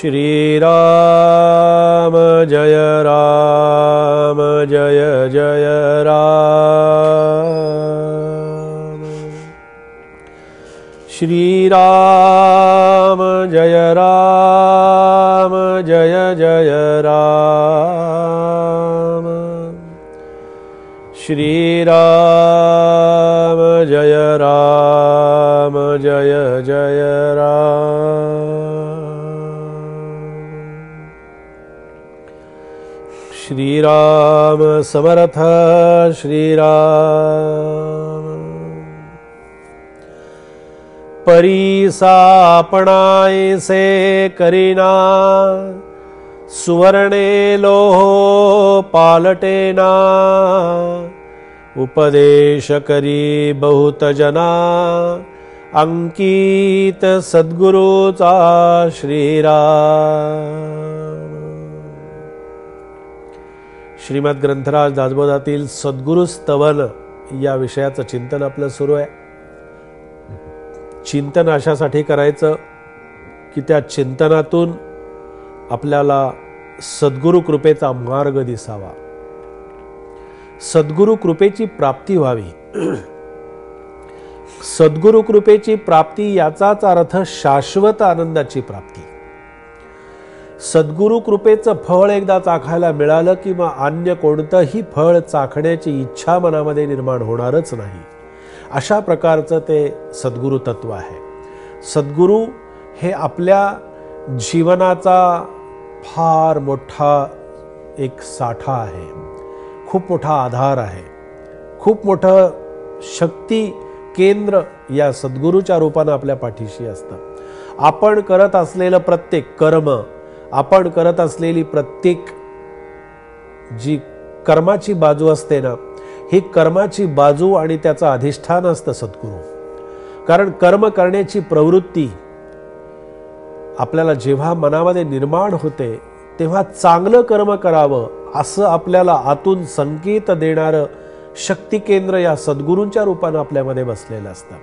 श्री राम जय राम जय जय राम। श्री राम जय राम जय जय राम। श्री राम जय राम जय जय राम। श्री राम समर्थ श्री राम। परीसापणायसे करीना सुवर्णे लोह पालटेना। उपदेश करी बहुत जना अंकित सद्गुरूचा श्रीराम। श्रीमद ग्रंथराज दासबोधातील सद्गुरु स्तवन या विषयाचं चिंतन आपलं सुरू आहे। चिंतन अशासाठी करायचं की त्या चिंतनातून आपल्याला सद्गुरु कृपेचा मार्ग दिसावा, सद्गुरु कृपेची प्राप्ती व्हावी। सद्गुरु कृपेची प्राप्ती याचाच अर्थ शाश्वत आनंदाची प्राप्ती। सद्गुरु कृपेचं फळ एकदा चाखायला मिळालं की मग अन्य कोणतंही फळ चाखण्याची इच्छा मनामध्ये निर्माण होणारच नाही। अशा प्रकारचं ते सद्गुरु तत्व आहे। सद्गुरु हे आपल्या जीवनाचा फार मोठा एक साठा आहे, खूप मोठा आधार आहे, खूप मोठं शक्ती केंद्र या सद्गुरूच्या रूपाने आपल्या पाठीशी असतं। आपण करत असलेलं प्रत्येक कर्म, आपण करत असलेली प्रत्येक जी कर्माची बाजू असते ना, ही कर्माची बाजू आणि त्याचं अधिष्ठान असतं सद्गुरू। कारण कर्म करण्याची प्रवृत्ती आपल्याला जेव्हा मनामध्ये निर्माण होते तेव्हा चांगलं कर्म करावं असं आपल्याला आतून संकेत देणारं शक्ती केंद्र या सद्गुरूंच्या रूपाने आपल्यामध्ये बसलेलं असतं।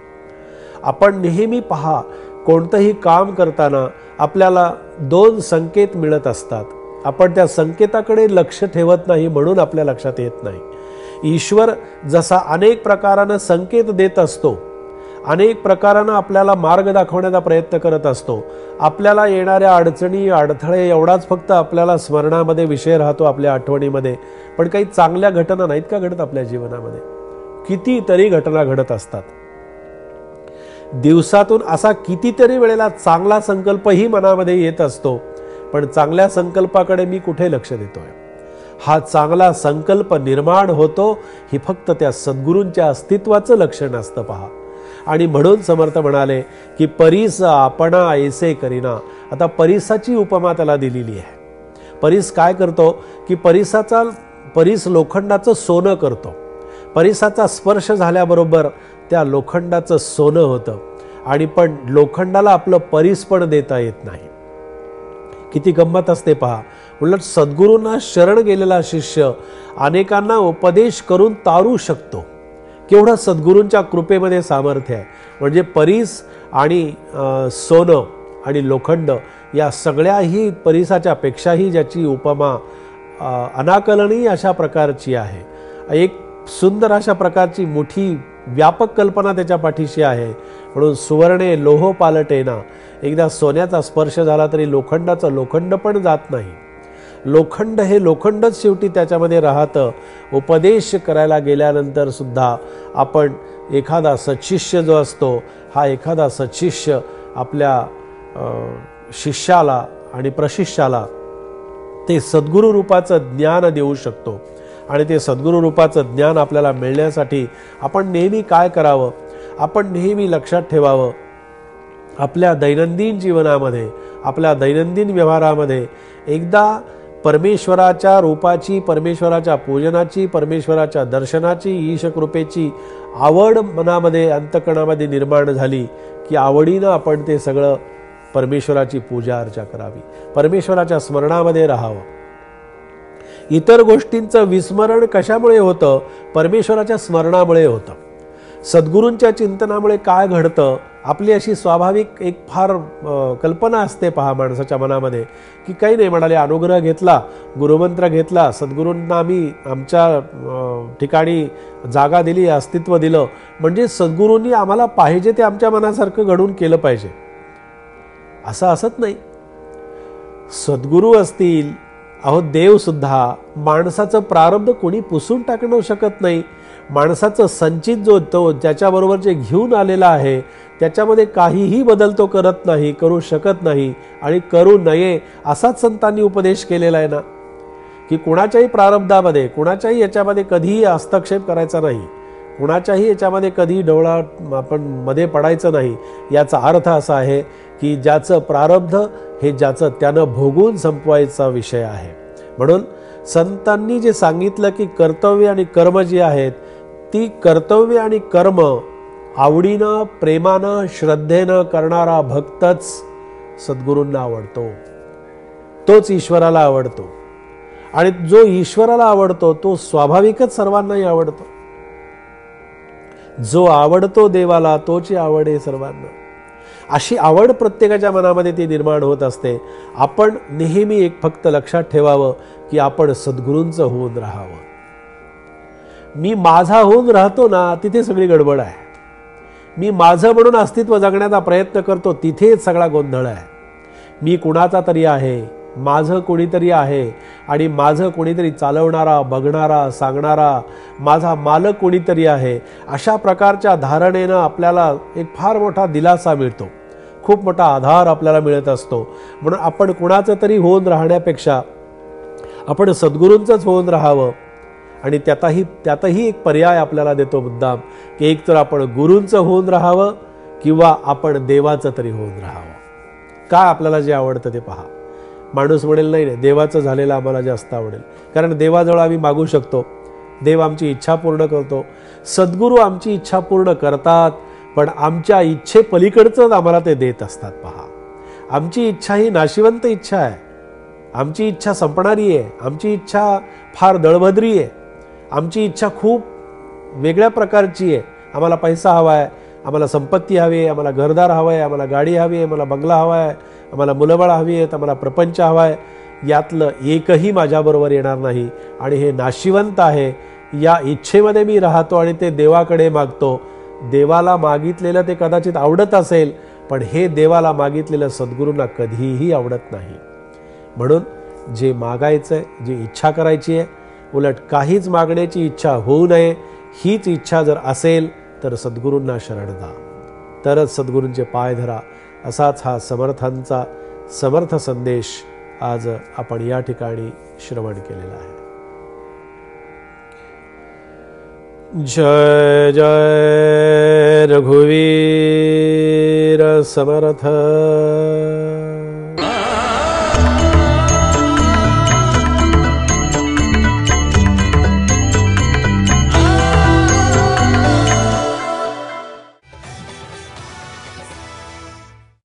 आपण नेहमी पहा, कोणतंही काम करताना आपल्याला दोन संकेत मिळत असतात। आपण त्या संकेताकडे लक्ष ठेवत नाही म्हणून आपल्या लक्षात येत नाही। ईश्वर जसा अनेक प्रकाराने संकेत देत असतो, अनेक प्रकाराने आपल्याला मार्ग दाखवण्याचा प्रयत्न करत असतो। आपल्याला येणाऱ्या अडचणी अडथळे एवढाच फक्त आपल्याला स्मरणामध्ये विषय राहतो, आपल्या आठवणीमध्ये। पण काही चांगल्या घटना नाहीत का घडत आपल्या जीवनामध्ये? कितीतरी घटना घडत असतात। दिवसातून असा कितीतरी वेळेला चांगला संकल्पही मनामध्ये येत असतो, पण चांगल्या संकल्पाकडे मी कुठे लक्ष देतोय? हा चांगला संकल्प निर्माण होतो ही फक्त त्या सद्गुरूंच्या अस्तित्वाचं लक्षण असतं पहा। आणि म्हणून समर्थ म्हणाले की परीस आपणा ऐसे करीना। आता परीसाची उपमा त्याला दिलेली आहे। परीस काय करतो की परीस लोखंडाचं सोनं करतो। परीसाचा स्पर्श झाल्याबरोबर त्या लोखंडाचं सोनं होतं, आणि पण लोखंडाला आपलं परीस पण देता येत नाही। किती गंमत असते पहा। उलट सद्गुरूंना शरण गेलेला शिष्य अनेकांना उपदेश करून तारू शकतो। केवढं सद्गुरूंच्या कृपेमध्ये सामर्थ्य आहे। म्हणजे परीस आणि सोनं आणि लोखंड या सगळ्याही परीसाच्या पेक्षाही ज्याची उपमा अनाकलनीय अशा प्रकारची आहे। एक सुंदर अशा प्रकारची मोठी व्यापक कल्पना त्याच्या पाठीशी आहे। म्हणून सुवर्णे लोह पालटेना। एकदा सोन्याचा स्पर्श झाला तरी लोखंडाचं लोखंड पण जात नाही। लोखंड हे लोखंडच शेवटी त्याच्यामध्ये राहतं। उपदेश करायला गेल्यानंतर सुद्धा आपण एखादा सत्शिष्य जो असतो, हा एखादा सत्शिष्य आपल्या शिष्याला आणि प्रशिष्याला ते सद्गुरू रूपाचं ज्ञान देऊ शकतो। आणि ते सद्गुरू रूपाचं ज्ञान आपल्याला मिळण्यासाठी आपण नेहमी काय करावं? आपण नेहमी लक्षात ठेवावं, आपल्या दैनंदिन जीवनामध्ये, आपल्या दैनंदिन व्यवहारामध्ये एकदा परमेश्वराच्या रूपाची, परमेश्वराच्या पूजनाची, परमेश्वराच्या दर्शनाची, ईशकृपेची आवड मनामध्ये अंतःकरणामध्ये निर्माण झाली की आवडीनं आपण ते सगळं परमेश्वराची पूजा अर्चा करावी, परमेश्वराच्या स्मरणामध्ये राहावं। इतर गोष्टींचं विस्मरण कशामुळे होतं? परमेश्वराच्या स्मरणामुळे होतं। सद्गुरूंच्या चिंतनामुळे काय घडतं आपली अशी स्वाभाविक एक फार कल्पना असते पहा माणसाच्या मनामध्ये की काही नाही, म्हणाले अनुग्रह घेतला, गुरुमंत्र घेतला, सद्गुरूंना आम्ही आमच्या ठिकाणी जागा दिली, अस्तित्व दिलं, म्हणजे सद्गुरूंनी आम्हाला पाहिजे ते आमच्या मनासारखं घडून केलं पाहिजे असं असत नाही. सद्गुरू असतील, अहो देव सुद्धा, माणसाचं प्रारब्ध कोणी पुसून टाकणं शकत नाही. माणसाचं संचित जो तो ज्याच्याबरोबर जे घेऊन आलेला आहे त्याच्यामध्ये काहीही बदल तो करत नाही, करू शकत नाही आणि करू नये असाच संतांनी उपदेश केलेला आहे ना, की कुणाच्याही प्रारब्धामध्ये, कुणाच्याही याच्यामध्ये कधीही हस्तक्षेप करायचा नाही, कुणाच्याही याच्यामध्ये कधी डोळा आपण मध्ये पडायचं नाही. याचा अर्थ असा आहे की ज्याचं प्रारब्ध हे ज्याचं त्यानं भोगून संपवायचा विषय आहे. म्हणून संतांनी जे सांगितलं की कर्तव्य आणि कर्म जी आहेत ती कर्तव्य आणि कर्म आवडीनं, प्रेमानं, श्रद्धेनं करणारा भक्तच सद्गुरूंना आवडतो, तोच ईश्वराला आवडतो. आणि जो ईश्वराला आवडतो तो स्वाभाविकच सर्वांनाही आवडतो. जो आवडतो देवाला तोची आवड आहे सर्वांना. अशी आवड प्रत्येकाच्या मनामध्ये ती निर्माण होत असते. आपण नेहमी एक फक्त लक्षात ठेवावं की आपण सद्गुरूंचं होऊन राहावं. मी माझा होऊन राहतो ना, तिथे सगळी गडबड आहे. मी माझं म्हणून अस्तित्व जगण्याचा प्रयत्न करतो, तिथेच सगळा गोंधळ आहे. मी कुणाचा तरी आहे, माझं कोणीतरी आहे आणि माझं कोणीतरी चालवणारा, बघणारा, सांगणारा, माझा मालक कोणीतरी आहे, अशा प्रकारच्या धारणेनं आपल्याला एक फार मोठा दिलासा मिळतो, खूप मोठा आधार आपल्याला मिळत असतो. म्हणून आपण कुणाचं तरी होऊन राहण्यापेक्षा आपण सद्गुरूंचंच होऊन राहावं. आणि त्यातही एक पर्याय आपल्याला देतो मुद्दाम, की एक तर आपण गुरूंचं होऊन राहावं किंवा आपण देवाचं तरी होऊन राहावं. काय आपल्याला जे आवडतं ते पहा. माणूस म्हणेल नाही नाही देवाचं झालेलं आम्हाला जास्त आवडेल, कारण देवाजवळ आम्ही मागू शकतो, देव आमची इच्छा पूर्ण करतो. सद्गुरू आमची इच्छा पूर्ण करतात, पण आमच्या इच्छे पलीकडचंच आम्हाला ते देत असतात. पहा, आमची इच्छा ही नाशिवंत इच्छा आहे, आमची इच्छा संपणारी आहे, आमची इच्छा फार दळभद्री आहे, आमची इच्छा खूप वेगळ्या प्रकारची आहे. आम्हाला पैसा हवा आहे, आम्हाला संपत्ती हवी आहे, आम्हाला घरदार हवं आहे, आम्हाला गाडी हवी आहे, आम्हाला बंगला हवा आहे, आम्हाला मुलंबाळ हवी आहेत, आम्हाला प्रपंच हवा आहे. यातलं एकही माझ्याबरोबर येणार नाही आणि हे नाशिवंत आहे. या इच्छेमध्ये मी राहतो आणि ते देवाकडे मागतो. देवाला मागितलेलं ते कदाचित आवडत असेल, पण हे देवाला मागितलेलं सद्गुरूंना कधीही आवडत नाही. म्हणून जे मागायचं आहे, जी इच्छा करायची आहे, उलट काहीच मागण्याची इच्छा होऊ नये, हीच इच्छा जर असेल तर सद्गुरूंना शरण जा, तरच सद्गुरूंचे पाय धरा. असाच हा समर्थांचा समर्थ संदेश आज आपण या ठिकाणी श्रवण केलेला आहे. जय जय रघुवीर समर्थ.